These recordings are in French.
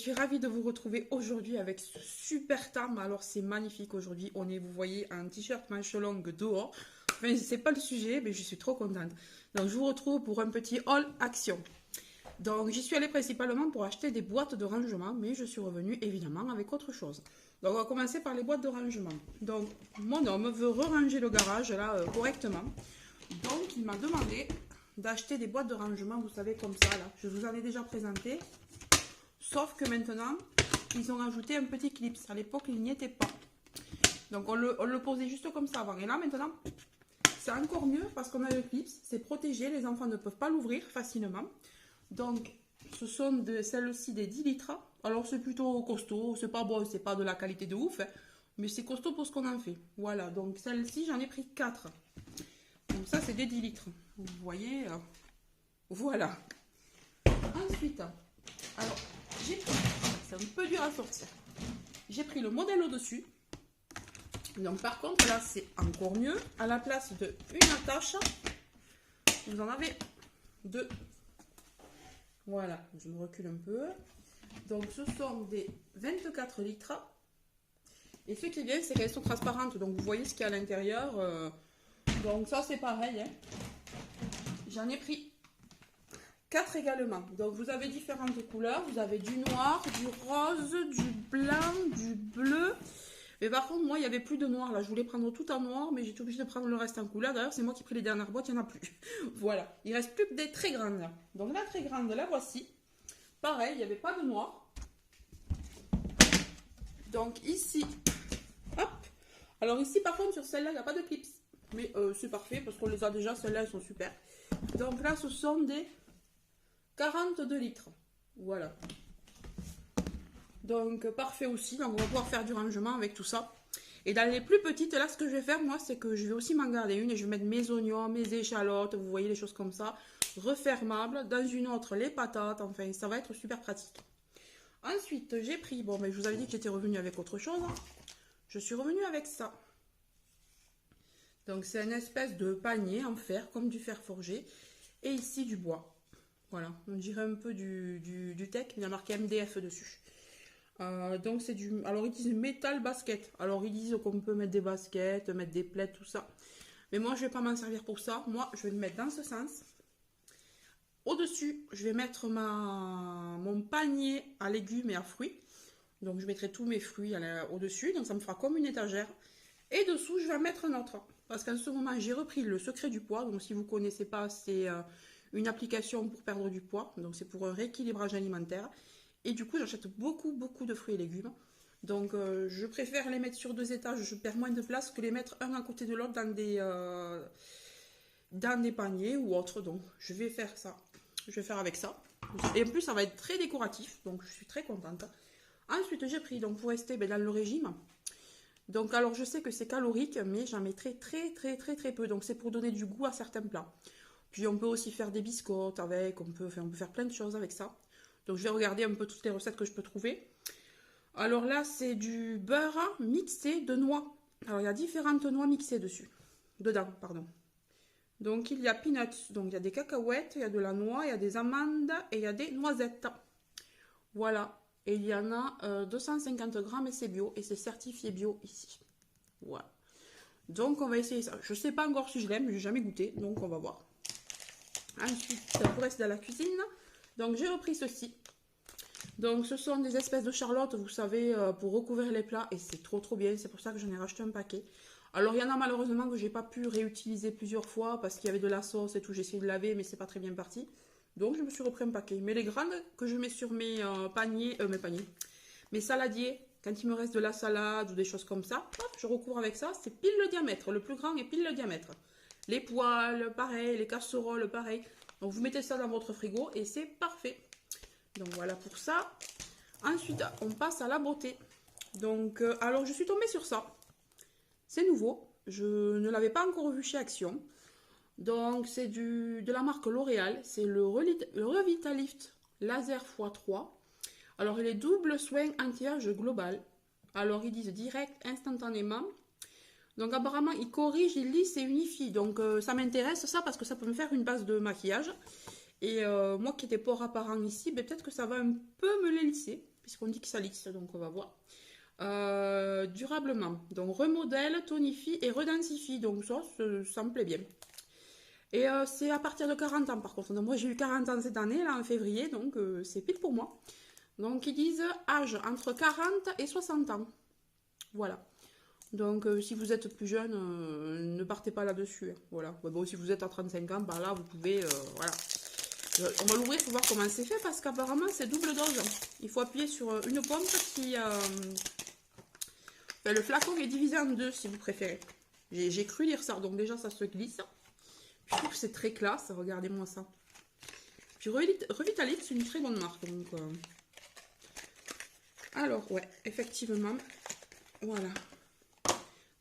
suis ravie de vous retrouver aujourd'hui avec ce super tam. Alors c'est magnifique aujourd'hui. On est, vous voyez, un t-shirt manche longue dehors. Enfin, c'est pas le sujet, mais je suis trop contente. Donc je vous retrouve pour un petit haul action. Donc j'y suis allée principalement pour acheter des boîtes de rangement, mais je suis revenue évidemment avec autre chose. Donc on va commencer par les boîtes de rangement. Donc mon homme veut ranger le garage là correctement. Donc il m'a demandé d'acheter des boîtes de rangement, vous savez, comme ça là. Je vous en ai déjà présenté. Sauf que maintenant, ils ont rajouté un petit clip. À l'époque, il n'y était pas. Donc, on le posait juste comme ça avant. Et là, maintenant, c'est encore mieux parce qu'on a le clip. C'est protégé. Les enfants ne peuvent pas l'ouvrir facilement. Donc, ce sont celles-ci des 10 litres. Alors, c'est plutôt costaud. C'est pas bon, c'est pas de la qualité de ouf. Mais c'est costaud pour ce qu'on en fait. Voilà. Donc, celle-ci, j'en ai pris 4. Donc, ça, c'est des 10 litres. Vous voyez. Voilà. Ensuite, alors... j'ai pris, c'est un peu dur à sortir, j'ai pris le modèle au-dessus. Donc par contre là c'est encore mieux. À la place de une attache, vous en avez deux. Voilà, je me recule un peu. Donc ce sont des 24 litres. Et ce qui est bien, c'est qu'elles sont transparentes. Donc vous voyez ce qu'il y a à l'intérieur. Donc ça c'est pareil. Hein. J'en ai pris 4 également. Donc vous avez différentes couleurs. Vous avez du noir, du rose, du blanc, du bleu. Mais par contre, moi, il n'y avait plus de noir. Là, je voulais prendre tout en noir, mais j'étais obligée de prendre le reste en couleur. D'ailleurs, c'est moi qui ai pris les dernières boîtes, il n'y en a plus. Voilà. Il ne reste plus que des très grandes. Là. Donc la très grande, la voici. Pareil, il n'y avait pas de noir. Donc ici, hop. Alors ici, par contre, sur celle-là, il n'y a pas de clips. Mais c'est parfait parce qu'on les a déjà. Celles-là, elles sont super. Donc là, ce sont des 42 litres. Voilà. Donc parfait aussi. Donc on va pouvoir faire du rangement avec tout ça. Et dans les plus petites, là ce que je vais faire moi, c'est que je vais aussi m'en garder une et je vais mettre mes oignons, mes échalotes, vous voyez les choses comme ça, refermables. Dans une autre les patates, enfin ça va être super pratique. Ensuite j'ai pris, bon ben je vous avais dit que j'étais revenue avec autre chose. Je suis revenue avec ça. Donc c'est une espèce de panier en fer, comme du fer forgé. Et ici du bois. Voilà, on dirait un peu du tech, il y a marqué MDF dessus. Donc c'est du... Alors ils disent métal basket. Alors ils disent qu'on peut mettre des baskets, mettre des plaids, tout ça. Mais moi je vais pas m'en servir pour ça. Moi je vais le mettre dans ce sens. Au-dessus, je vais mettre mon panier à légumes et à fruits. Donc je mettrai tous mes fruits au-dessus. Donc ça me fera comme une étagère. Et dessous, je vais mettre un autre. Parce qu'en ce moment, j'ai repris le secret du poids. Donc si vous ne connaissez pas, c'est... une application pour perdre du poids, donc c'est pour un rééquilibrage alimentaire. Et du coup, j'achète beaucoup de fruits et légumes. Donc, je préfère les mettre sur 2 étages, je perds moins de place que les mettre un à côté de l'autre dans des paniers ou autres. Donc, je vais faire ça. Je vais faire avec ça. Et en plus, ça va être très décoratif, donc je suis très contente. Ensuite, j'ai pris, donc pour rester dans le régime. Donc, alors, je sais que c'est calorique, mais j'en mettrai très peu. Donc, c'est pour donner du goût à certains plats. Puis on peut aussi faire des biscottes avec, on peut faire plein de choses avec ça. Donc je vais regarder un peu toutes les recettes que je peux trouver. Alors là, c'est du beurre mixé de noix. Alors il y a différentes noix mixées dedans, pardon. Donc il y a peanuts, donc il y a des cacahuètes, il y a de la noix, il y a des amandes et il y a des noisettes. Voilà. Et il y en a 250 grammes et c'est bio. Et c'est certifié bio ici. Voilà. Donc on va essayer ça. Je ne sais pas encore si je l'aime, je n'ai jamais goûté, donc on va voir. Ensuite, pour rester dans la cuisine, donc j'ai repris ceci. Donc ce sont des espèces de charlottes, vous savez, pour recouvrir les plats. Et c'est trop bien, c'est pour ça que j'en ai racheté un paquet. Alors il y en a malheureusement que j'ai pas pu réutiliser plusieurs fois parce qu'il y avait de la sauce et tout. J'ai essayé de laver mais c'est pas très bien parti. Donc je me suis repris un paquet. Mais les grandes que je mets sur mes mes saladiers, quand il me reste de la salade ou des choses comme ça, hop, je recouvre avec ça. C'est pile le diamètre, le plus grand est pile le diamètre. Les poêles, pareil, les casseroles, pareil. Donc vous mettez ça dans votre frigo et c'est parfait. Donc voilà pour ça. Ensuite, on passe à la beauté. Donc, alors je suis tombée sur ça. C'est nouveau. Je ne l'avais pas encore vu chez Action. Donc c'est de la marque L'Oréal. C'est le Revitalift Laser x3. Alors il est double soin anti-âge global. Alors ils disent direct, instantanément. Donc apparemment, il corrige, il lisse et unifie. Donc ça m'intéresse ça parce que ça peut me faire une base de maquillage. Et moi qui ai des pores apparents ici, ben, peut-être que ça va un peu me les lisser. puisqu'on dit que ça lisse, donc on va voir. Durablement, donc remodèle, tonifie et redensifie, donc ça me plaît bien. Et c'est à partir de 40 ans par contre. Donc, moi j'ai eu 40 ans cette année, là en février, donc c'est pile pour moi. Donc ils disent âge entre 40 et 60 ans. Voilà. Donc si vous êtes plus jeune, ne partez pas là-dessus. Hein. Voilà. Ouais, bon, si vous êtes à 35 ans, par là vous pouvez. Voilà. On va l'ouvrir pour voir comment c'est fait parce qu'apparemment c'est double dose. Il faut appuyer sur une pompe qui. Enfin, le flacon est divisé en deux si vous préférez. J'ai cru lire ça, donc déjà ça se glisse. Je trouve que c'est très classe, regardez-moi ça. Puis Revitalit, c'est une très bonne marque. Donc, alors, ouais, effectivement, voilà.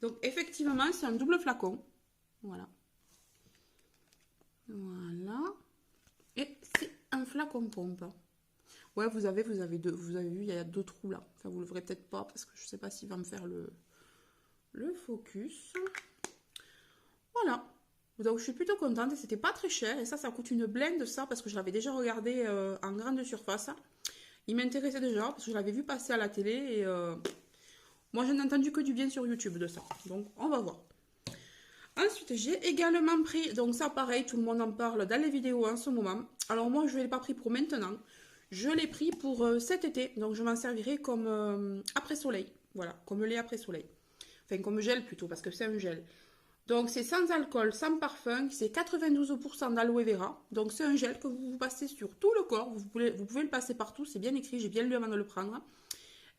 Donc, effectivement, c'est un double flacon. Voilà. Voilà. Et c'est un flacon pompe. Ouais, vous avez vu, il y a deux trous là. Enfin, vous le verrez peut-être pas parce que je sais pas s'il va me faire le focus. Voilà. Donc je suis plutôt contente et c'était pas très cher. Et ça coûte une blinde ça parce que je l'avais déjà regardé en grande surface. Il m'intéressait déjà parce que je l'avais vu passer à la télé et moi je n'ai entendu que du bien sur YouTube de ça. Donc on va voir. Ensuite j'ai également pris, donc ça pareil, tout le monde en parle dans les vidéos en ce moment. Alors moi je ne l'ai pas pris pour maintenant. Je l'ai pris pour cet été. Donc je m'en servirai comme après-soleil. Voilà, comme lait après-soleil. Enfin comme gel plutôt parce que c'est un gel. Donc c'est sans alcool, sans parfum, c'est 92% d'aloe vera. Donc c'est un gel que vous passez sur tout le corps, vous pouvez le passer partout, c'est bien écrit, j'ai bien lu avant de le prendre.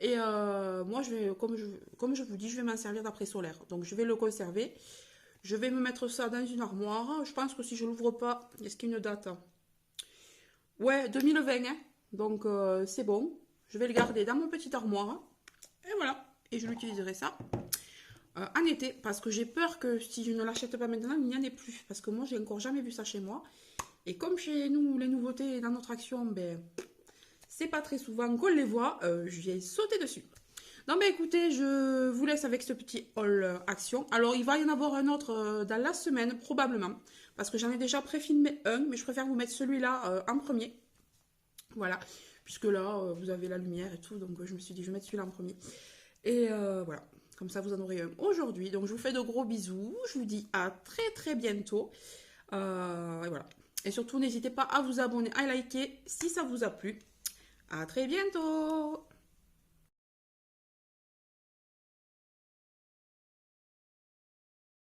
Et moi, comme je vous dis, je vais m'en servir d'après solaire. Donc je vais le conserver, je vais me mettre ça dans une armoire. Je pense que si je l'ouvre pas, est-ce qu'il y a une date? Ouais, 2020, hein. Donc c'est bon. Je vais le garder dans mon petite armoire. Et voilà, et je l'utiliserai ça. En été, parce que j'ai peur que si je ne l'achète pas maintenant, il n'y en ait plus. Parce que moi, j'ai encore jamais vu ça chez moi. Et comme chez nous, les nouveautés dans notre action, ben, c'est pas très souvent qu'on les voit, je vais sauter dessus. Non, mais écoutez, je vous laisse avec ce petit haul action. Alors, il va y en avoir un autre dans la semaine, probablement. Parce que j'en ai déjà pré-filmé un, mais je préfère vous mettre celui-là en premier. Voilà. Puisque là, vous avez la lumière et tout, donc je me suis dit, je vais mettre celui-là en premier. Et voilà. Comme ça, vous en aurez un aujourd'hui. Donc, je vous fais de gros bisous. Je vous dis à très très bientôt. Et voilà. Et surtout, n'hésitez pas à vous abonner, à liker si ça vous a plu. À très bientôt!